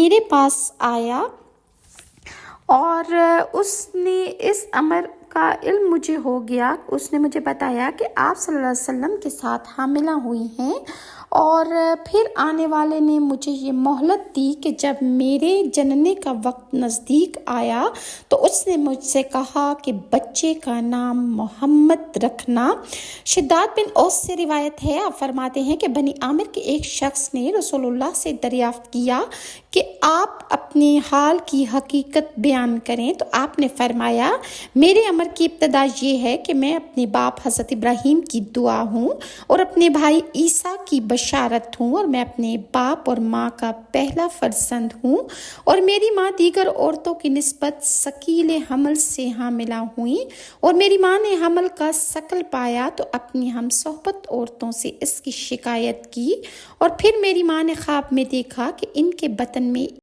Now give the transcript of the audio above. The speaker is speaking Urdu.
میرے پاس آیا اور اس نے اس امر کا علم مجھے ہو گیا۔ اس نے مجھے بتایا کہ آپ صلی اللہ علیہ وسلم کے ساتھ حاملہ ہوئی ہیں، اور پھر آنے والے نے مجھے یہ مہلت دی کہ جب میرے جننے کا وقت نزدیک آیا تو اس نے مجھ سے کہا کہ بچے کا نام محمد رکھنا۔ شداد بن اوس سے روایت ہے، آپ فرماتے ہیں کہ بنی عامر کے ایک شخص نے رسول اللہ سے دریافت کیا کہ آپ اپنے حال کی حقیقت بیان کریں، تو آپ نے فرمایا میرے امر کی ابتدا یہ ہے کہ میں اپنے باپ حضرت ابراہیم کی دعا ہوں اور اپنے بھائی عیسیٰ کی بشارت ہوں، اور میں اپنے باپ اور ماں کا پہلا فرزند ہوں، اور میری ماں دیگر عورتوں کی نسبت ثقیل حمل سے حاملہ ہوئیں، اور میری ماں نے حمل کا ثقل پایا تو اپنی ہم صحبت عورتوں سے اس کی شکایت کی، اور پھر میری ماں نے خواب میں دیکھا کہ ان کے بطن میں